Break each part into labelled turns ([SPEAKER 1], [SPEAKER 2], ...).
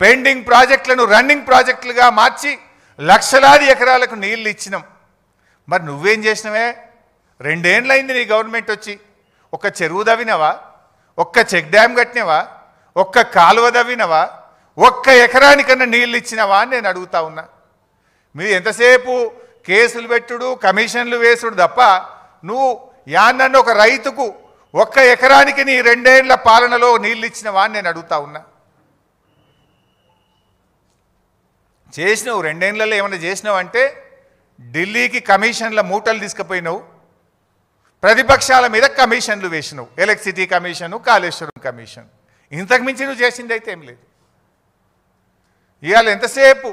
[SPEAKER 1] Pending ప్రాజెక్టులను running ప్రాజెక్టులుగా మార్చి లక్షలాది ఎకరాలకు నీళ్లు ఇచ్చినాం. మరి నువ్వేం చేసినవే? 2 ఏళ్ళైంది నీ గవర్నమెంట్ వచ్చి. ఒక్క చెరువు దవ్వినవా? ఒక్క చెక్ డ్యామ్ కట్టినవా? ఒక్క కాలువ దవ్వినవా? ఒక్క ఎకరానికన్నా నీళ్ళు ఇచ్చినవా అని నేను అడుగుతా ఉన్నా. మీరు ఎంతసేపు కేసులు పెట్టుడు, కమిషన్లు వేసుడు తప్ప నువ్వు యాన్నన్న ఒక రైతుకు ఒక్క ఎకరానికి నీ 2 ఏళ్ల పాలనలో నీళ్ళు ఇచ్చినవా అని నేను అడుగుతా ఉన్నా. చేసినావు 2 ఏళ్లలో ఏమైనా చేసినావంటే ఢిల్లీకి కమిషన్ల మూటలు తీసుకుపోయినావు, ప్రతిపక్షాల మీద కమిషన్లు వేసినావు. Electricity commission, Kaleshwaram commission. ఇంతకు మించి నువ్వు చేసింది అయితే ఏం లేదు. ఇవాళ ఎంతసేపు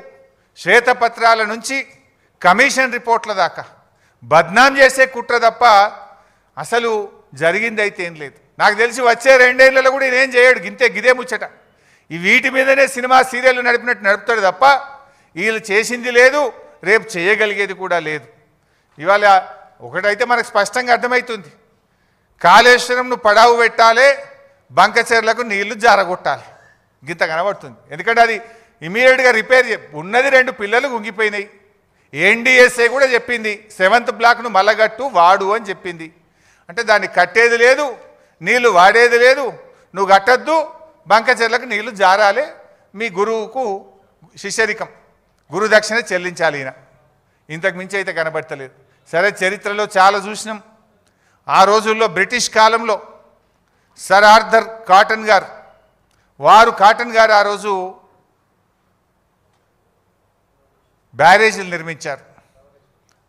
[SPEAKER 1] శ్వేతపత్రాల నుంచి కమిషన్ రిపోర్ట్ల దాకా బద్నాం చేసే కుట్ర తప్ప అసలు జరిగింది అయితే ఏం లేదు. నాకు తెలిసి వచ్చే 2 ఏళ్లలో కూడా ఇదేం చేయడు. గిదే ముచ్చట. ఈ వీటి మీదనే సినిమా సీరియల్ నడిపినట్టు నడుపుతాడు తప్ప వీళ్ళు చేసింది లేదు, రేపు చేయగలిగేది కూడా లేదు. ఇవాళ ఒకటైతే మనకు స్పష్టంగా అర్థమవుతుంది. కాళేశ్వరంను పడావు పెట్టాలి, బంకచెర్లకు నీళ్లు జారగొట్టాలి. గింత కనబడుతుంది. ఎందుకంటే అది ఇమీడియట్గా రిపేర్ ఉన్నది. 2 పిల్లలు గుంగిపోయినాయి. ఎన్డీఎస్ఏ కూడా చెప్పింది 7th బ్లాక్ను మల్లగట్టు వాడు అని చెప్పింది. అంటే దాన్ని కట్టేది లేదు, నీళ్లు వాడేది లేదు. నువ్వు కట్టద్దు, బంకచెర్లకు నీళ్లు జారాలి, మీ గురువుకు శిష్యరికం, గురుదక్షిణ చెల్లించాలి. ఈయన ఇంతకు మించి అయితే కనబడతలేదు. సరే, చరిత్రలో చాలా చూసినాం. ఆ రోజుల్లో బ్రిటిష్ కాలంలో సర్ ఆర్థర్ కాటన్ గారు ఆ రోజు బ్యారేజీలు నిర్మించారు.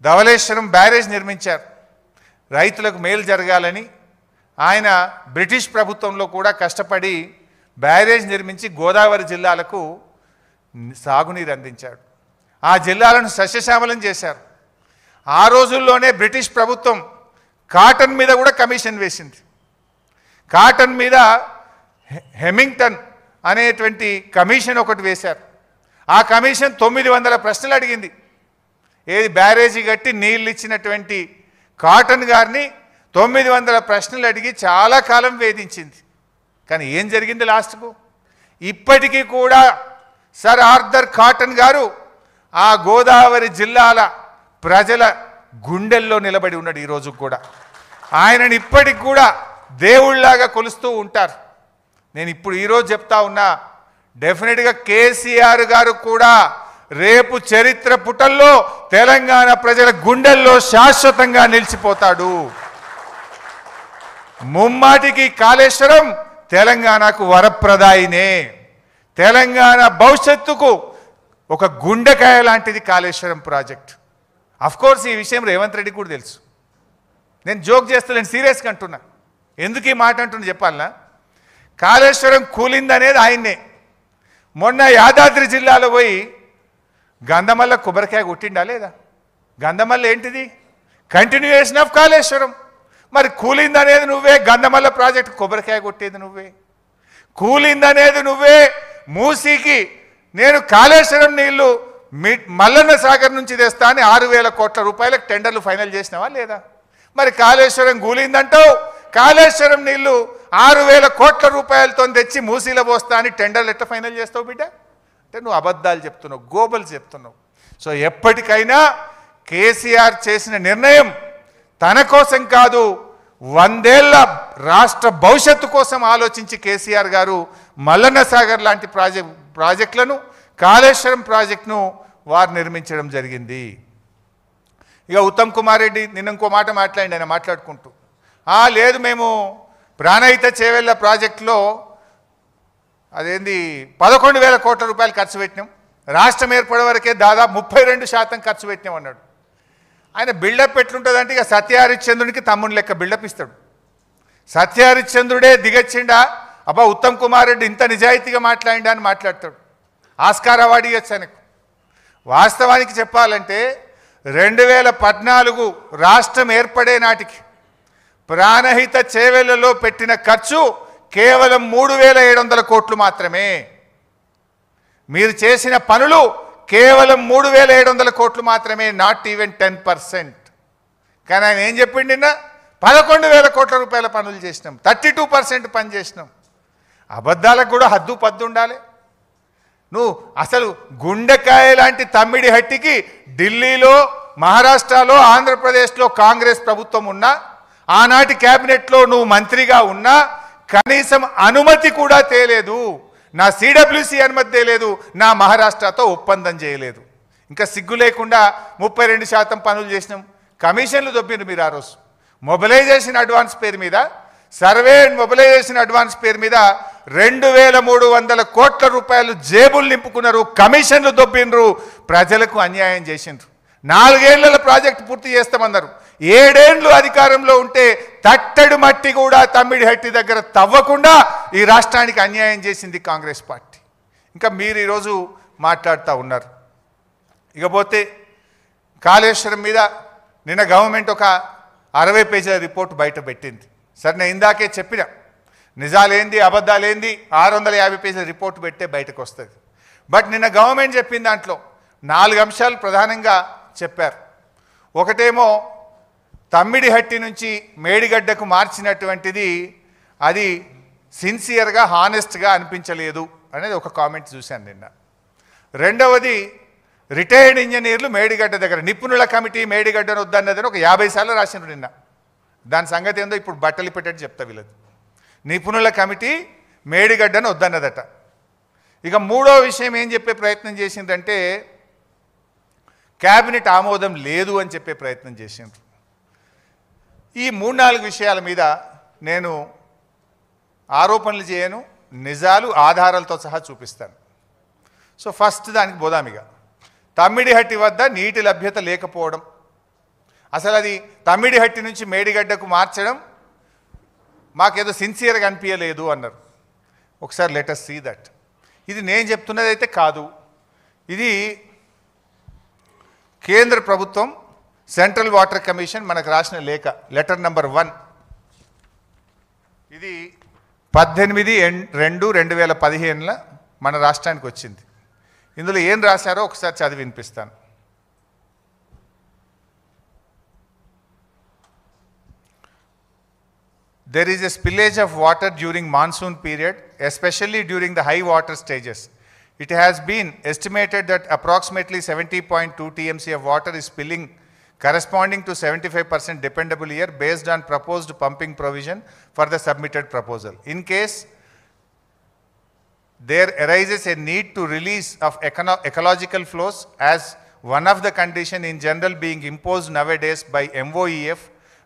[SPEAKER 1] ధవళేశ్వరం బ్యారేజ్ నిర్మించారు. రైతులకు మేలు జరగాలని ఆయన బ్రిటిష్ ప్రభుత్వంలో కూడా కష్టపడి బ్యారేజ్ నిర్మించి గోదావరి జిల్లాలకు సాగునీరు అందించాడు. ఆ జిల్లాలను సస్యశ్యామలం చేశారు. ఆ రోజుల్లోనే బ్రిటిష్ ప్రభుత్వం కాటన్ మీద కూడా కమిషన్ వేసింది. కాటన్ మీద హెమింగ్టన్ అనేటువంటి కమిషన్ ఒకటి వేశారు. ఆ కమిషన్ 900 ప్రశ్నలు అడిగింది. ఏది బ్యారేజీ కట్టి నీళ్ళు ఇచ్చినటువంటి కాటన్ గారిని 900 ప్రశ్నలు అడిగి చాలా కాలం వేధించింది. కానీ ఏం జరిగింది లాస్ట్కు? ఇప్పటికీ కూడా సర్ ఆర్థర్ కాటన్ గారు ఆ గోదావరి జిల్లాల ప్రజల గుండెల్లో నిలబడి ఉన్నాడు. ఈరోజు కూడా ఆయనని ఇప్పటికి కూడా దేవుళ్లాగా కొలుస్తూ ఉంటారు. నేను ఈరోజు చెప్తా ఉన్నా, డెఫినెట్గా కేసీఆర్ గారు కూడా రేపు చరిత్ర పుటల్లో తెలంగాణ ప్రజల గుండెల్లో శాశ్వతంగా నిలిచిపోతాడు. ముమ్మాటికి కాళేశ్వరం తెలంగాణకు వరప్రదాయినే. తెలంగాణ భవిష్యత్తుకు ఒక గుండెకాయ లాంటిది కాళేశ్వరం ప్రాజెక్ట్. అఫ్కోర్స్ ఈ విషయం రేవంత్ రెడ్డి కూడా తెలుసు. నేను జోక్ చేస్తలేను, సీరియస్గా అంటున్నా. ఎందుకు ఈ మాట అంటున్నా చెప్పాలనా? కాళేశ్వరం కూలిందనేది ఆయన్నే. మొన్న యాదాద్రి జిల్లాలో పోయి గంధమల్ల కొబ్బరికాయ కొట్టిండా లేదా? గంధమల్ల ఏంటిది? Continuation of Kaleshwaram. మరి కూలిందనేది నువ్వే, గంధమల్ల ప్రాజెక్టు కొబ్బరికాయ కొట్టేది నువ్వే. కూలిందనేది నువ్వే. మూసీకి నేను కాళేశ్వరం నీళ్లు మల్లన్న సాగర్ నుంచి తెస్తా అని 6,000 కోట్ల రూపాయలకు టెండర్లు ఫైనల్ చేసినావా లేదా? మరి కాళేశ్వరం కూలిందంటావు, కాళేశ్వరం నీళ్లు 6,000 కోట్ల రూపాయలతో తెచ్చి మూసీలో పోస్తా అని టెండర్లు ఎట్లా ఫైనల్ చేస్తావు బిడ్డ? అంటే నువ్వు అబద్ధాలు చెప్తున్నావు, గోబలు చెప్తున్నావు. సో ఎప్పటికైనా కేసీఆర్ చేసిన నిర్ణయం తన కోసం కాదు, 100 ఏళ్ల రాష్ట్ర భవిష్యత్తు కోసం ఆలోచించి కేసీఆర్ గారు మల్లన్న సాగర్ లాంటి ప్రాజెక్టులను, కాళేశ్వరం ప్రాజెక్టును వారు నిర్మించడం జరిగింది. ఇక ఉత్తమ్ కుమార్ రెడ్డి నిన్న ఇంకో మాట మాట్లాడి, ఆయన మాట్లాడుకుంటూ లేదు మేము ప్రాణహిత చేవెళ్ళ ప్రాజెక్టులో అదేంది 11,000 కోట్ల రూపాయలు ఖర్చు పెట్టినాం, రాష్ట్రం ఏర్పడే వరకే దాదాపు 32% ఖర్చు పెట్టినాం అన్నాడు. ఆయన బిల్డప్ ఎట్లుంటుందంటే ఇక సత్యహరిశ్చంద్రునికి తమ్ముని లెక్క బిల్డప్ ఇస్తాడు. సత్యహరిశ్చంద్రుడే దిగచ్చిండా, అబ్బా ఉత్తమ్ కుమార్ రెడ్డి ఇంత నిజాయితీగా మాట్లాడిండా అని మాట్లాడతాడు. ఆస్కార్ అవార్డు ఇవ్వచ్చు ఆయనకు. వాస్తవానికి చెప్పాలంటే 2014 రాష్ట్రం ఏర్పడే నాటికి ప్రాణహిత చేవెళ్లలో పెట్టిన ఖర్చు కేవలం 3,700 కోట్లు మాత్రమే. మీరు చేసిన పనులు కేవలం 3,700 కోట్లు మాత్రమే, నాట్ ఈవెన్ 10%. కానీ ఆయన ఏం చెప్పిండి నిన్న? 11,000 కోట్ల రూపాయల పనులు చేసినాం, 32% పని చేసినాం. అబద్ధాలకు కూడా హద్దు పద్దు ఉండాలి. నువ్వు అసలు గుండెకాయ లాంటి తమ్మిడి హట్టికి ఢిల్లీలో, మహారాష్ట్రలో, ఆంధ్రప్రదేశ్లో కాంగ్రెస్ ప్రభుత్వం ఉన్నా, ఆనాటి క్యాబినెట్లో నువ్వు మంత్రిగా ఉన్నా కనీసం అనుమతి కూడా తేలేదు. నా సిడబ్ల్యూసి అనుమతి తేలేదు, నా మహారాష్ట్రతో ఒప్పందం చేయలేదు. ఇంకా సిగ్గు లేకుండా 32% పనులు చేసినాం. కమిషన్లు దొబ్బిండ్రు మీరు ఆ రోజు. మొబిలైజేషన్ అడ్వాన్స్ పేరు మీద, సర్వే అండ్ మొబిలైజేషన్ అడ్వాన్స్ పేరు మీద 2300 కోట్ల రూపాయలు జేబులు నింపుకున్నారు. కమిషన్లు దొబ్బిండ్రు, ప్రజలకు అన్యాయం చేసిండ్రు. 4 ఏళ్ల ప్రాజెక్టు పూర్తి చేస్తామన్నారు. 7 ఏళ్ళు అధికారంలో ఉంటే తట్టడు మట్టి కూడా తమ్మిడి హట్టి దగ్గర తవ్వకుండా ఈ రాష్ట్రానికి అన్యాయం చేసింది కాంగ్రెస్ పార్టీ. ఇంకా మీరు ఈరోజు మాట్లాడుతూ ఉన్నారు. ఇకపోతే కాళేశ్వరం మీద నిన్న గవర్నమెంట్ ఒక 60 పేజీల రిపోర్ట్ బయట పెట్టింది. సరే, నేను ఇందాకే చెప్పిన నిజాలేంది అబద్ధాలేంది 650 పేజీల రిపోర్ట్ పెట్టే బయటకు వస్తుంది. బట్ నిన్న గవర్నమెంట్ చెప్పిన దాంట్లో 4 అంశాలు ప్రధానంగా చెప్పారు. ఒకటేమో తమ్మిడిహట్టి నుంచి మేడిగడ్డకు మార్చినటువంటిది అది సిన్సియర్గా, హానెస్ట్గా అనిపించలేదు అనేది ఒక కామెంట్ చూశాను నిన్న. రెండవది, రిటైర్డ్ ఇంజనీర్లు మేడిగడ్డ దగ్గర నిపుణుల కమిటీ మేడిగడ్డను వద్దన్నదని ఒక 50 సార్లు రాసినారు నిన్న. దాని సంగతి ఏందో ఇప్పుడు బట్టలు పెట్టేట్టు చెప్తా వీళ్ళది. నిపుణుల కమిటీ మేడిగడ్డను వద్దన్నదట. ఇక మూడో విషయం ఏం చెప్పే ప్రయత్నం చేసిందంటే క్యాబినెట్ ఆమోదం లేదు అని చెప్పే ప్రయత్నం చేసిండ్రు. ఈ 3-4 విషయాల మీద నేను ఆరోపణలు చేయను, నిజాలు ఆధారాలతో సహా చూపిస్తాను. సో ఫస్ట్ దానికి పోదామిగా. తమ్మిడిహట్టి వద్ద నీటి లభ్యత లేకపోవడం, అసలు అది తమ్మిడిహట్టి నుంచి మేడిగడ్డకు మార్చడం మాకేదో సిన్సియర్గా అనిపించలేదు అన్నారు. ఒకసారి లెట్ us సీ దట్. ఇది నేను చెప్తున్నది అయితే కాదు, ఇది కేంద్ర ప్రభుత్వం సెంట్రల్ వాటర్ కమిషన్ మనకు రాసిన లేఖ, లెటర్ నంబర్ 1. ఇది 18/2/2015 మన రాష్ట్రానికి వచ్చింది. ఇందులో ఏం రాశారో ఒకసారి చదివి వినిపిస్తాను. There is a spillage of water during monsoon period, especially during the high water stages. It has been estimated that approximately 70.2 TMC of water is spilling, corresponding to 75% dependable year based on proposed pumping provision for the submitted proposal. In case there arises a need to release of ecological flows as one of the condition in general being imposed nowadays by MOEF,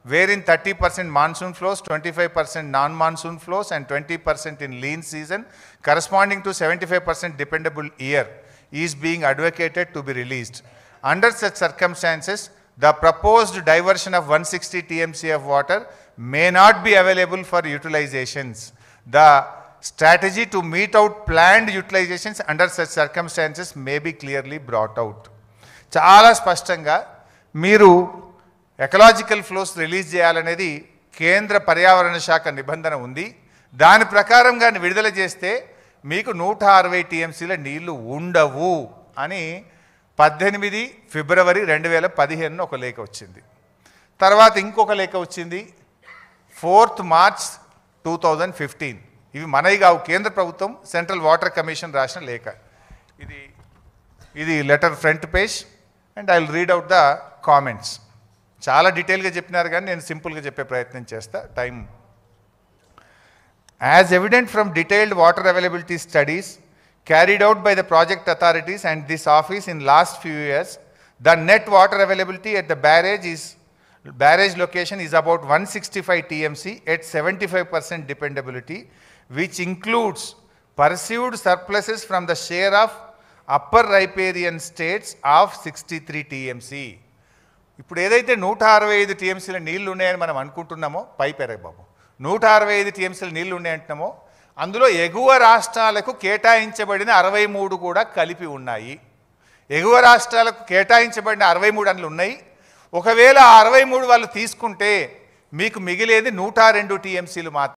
[SPEAKER 1] wherein 30% monsoon flows, 25% non-monsoon flows and 20% in lean season corresponding to 75% dependable year is being advocated to be released. Under such circumstances, the proposed diversion of 160 TMC of water may not be available for utilizations. The strategy to meet out planned utilizations under such circumstances may be clearly brought out. చాలా స్పష్టంగా మీరు ecological flows release చేయాలనేది కేంద్ర పర్యావరణ శాఖ నిబంధన ఉంది. దాని ప్రకారంగా విడుదల చేస్తే మీకు 160 TMCల నీళ్లు ఉండవు అని 18 ఫిబ్రవరి 2015 ఒక లేఖ వచ్చింది. తర్వాత ఇంకొక లేఖ వచ్చింది 4th మార్చ్ 2015. ఇవి మనవి కావు, కేంద్ర ప్రభుత్వం సెంట్రల్ వాటర్ కమిషన్ రాసిన లేఖ. ఇది letter front page and I will read out the comments. చాలా డీటెయిల్గా చెప్పినారు కానీ నేను సింపుల్గా చెప్పే ప్రయత్నం చేస్తా, time. As evident from detailed water availability studies carried out by the project authorities and this office in last few years, the net water availability at the barrage location is about 165 TMC at 75% dependability, which includes perceived surpluses from the share of upper riparian states of 63 TMC. ఇప్పుడు ఏదైతే 165 TMCల నీళ్లు ఉన్నాయని మనం అనుకుంటున్నామో, పైపెరగ బాబు 165 TMCల నీళ్లు ఉన్నాయంటున్నామో, అందులో ఎగువ రాష్ట్రాలకు కేటాయించబడిన 63 కూడా కలిపి ఉన్నాయి. ఎగువ రాష్ట్రాలకు కేటాయించబడిన 63 అందులో ఉన్నాయి. ఒకవేళ 63 వాళ్ళు తీసుకుంటే మీకు మిగిలేది 102 TMCలు మాత్రం.